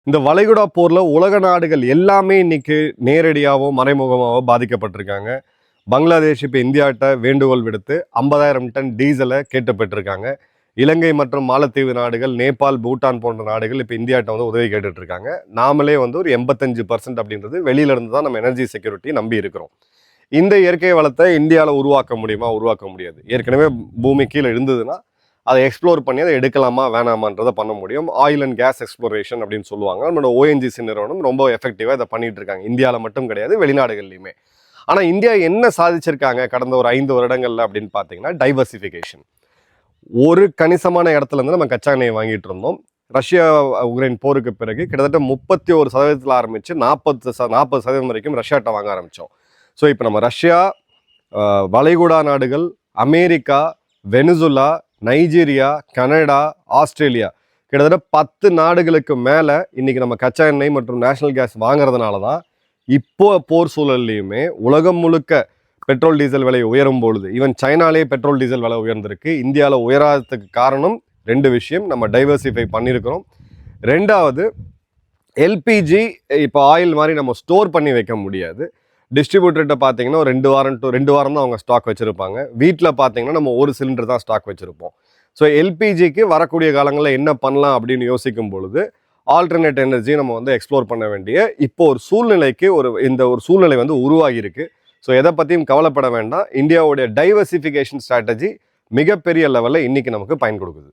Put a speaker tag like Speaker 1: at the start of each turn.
Speaker 1: இந்த வளைகுடா போர்ல உலக நாடுகள் எல்லாமே இன்னைக்கு நேரடியாவோ மறைமுகமாவோ பாதிக்கப்பட்டிருக்காங்க. பங்களாதேஷ் இப்போ இந்தியாட்ட வேண்டுகோள் விடுத்து 50,000 டன் டீசலை கேட்டு பெற்றிருக்காங்க. இலங்கை மற்றும் மாலத்தீவு நாடுகள், நேபாள், பூட்டான் போன்ற நாடுகள் இப்போ இந்தியாட்ட வந்து உதவி கேட்டுட்டு இருக்காங்க. நாமளே வந்து ஒரு 85% அப்படின்றது வெளியில இருந்து தான் நம்ம எனர்ஜி செக்யூரிட்டி நம்பி இருக்கிறோம். இந்த இயற்கை வளத்தை இந்தியாவில் உருவாக்க முடியுமா? உருவாக்க முடியாது. ஏற்கனவே பூமி கீழே இருந்ததுன்னா அதை எக்ஸ்ப்ளோர் பண்ணி அதை எடுக்கலாமா வேணாமான்றதை பண்ண முடியும். ஆயில் அண்ட் கேஸ் எக்ஸ்ப்ளோரேஷன் அப்படின்னு சொல்லுவாங்க. நம்மளோட ஓஎன்ஜிசி நிறுவனம் ரொம்ப எஃபெக்டிவாக இதை பண்ணிட்டு இருக்காங்க. இந்தியாவில் மட்டும் கிடையாது, வெளிநாடுகள்லையுமே. ஆனால் இந்தியா என்ன சாதிச்சிருக்காங்க கடந்த ஒரு 5 வருடங்கள்ல அப்படின்னு பார்த்தீங்கன்னா டைவர்சிஃபிகேஷன். ஒரு கணிசமான இடத்துல இருந்து நம்ம கச்சா எண்ணெயை வாங்கிட்டு இருந்தோம். ரஷ்யா உக்ரைன் போருக்கு பிறகு கிட்டத்தட்ட 31% ஆரம்பிச்சு 40% வரைக்கும் ரஷ்யாட்ட வாங்க ஆரம்பித்தோம். ஸோ இப்போ நம்ம ரஷ்யா, வளைகுடா நாடுகள், America, Venezuela, Nigeria, Canada, Australia, கிட்டத்தட்ட 10 நாடுகளுக்கு மேலே இன்னைக்கு நம்ம கச்சா எண்ணெய் மற்றும் நேஷனல் கேஸ் வாங்குறதுனால தான் இப்போ போர் சூழல்லையுமே உலகம் முழுக்க பெட்ரோல் டீசல் விலை உயரும் பொழுது, ஈவன் சைனாலே பெட்ரோல் டீசல் விலை உயர்ந்திருக்கு. இந்தியாவில் உயராததுக்கு காரணம் 2 விஷயம். நம்ம டைவர்சிஃபை பண்ணியிருக்கிறோம். 2வது, எல்பிஜி இப்போ ஆயில் மாதிரி நம்ம ஸ்டோர் பண்ணி வைக்க முடியாது. டிஸ்ட்ரிபியூட்டர்கிட்ட பார்த்தீங்கன்னா ஒரு 2 வாரம் தான் அவங்க ஸ்டாக் வச்சுருப்பாங்க. வீட்டில் பார்த்தீங்கன்னா நம்ம ஒரு சிலிண்டர் தான் ஸ்டாக் வச்சுருப்போம். ஸோ எல்பிஜிக்கு வரக்கூடிய காலங்களில் என்ன பண்ணலாம் அப்படின்னு யோசிக்கும் பொழுது ஆல்டர்னேட் எனர்ஜி நம்ம வந்து எக்ஸ்ப்ளோர் பண்ண வேண்டிய இப்போ ஒரு சூழ்நிலைக்கு இந்த ஒரு சூழ்நிலை வந்து உருவாகியிருக்கு. ஸோ எதை பற்றியும் கவலைப்பட வேண்டாம். இந்தியாவுடைய டைவர்சிஃபிகேஷன் ஸ்ட்ராட்டஜி மிகப்பெரிய லெவலில் இன்னைக்கு நமக்கு பயன் கொடுக்குது.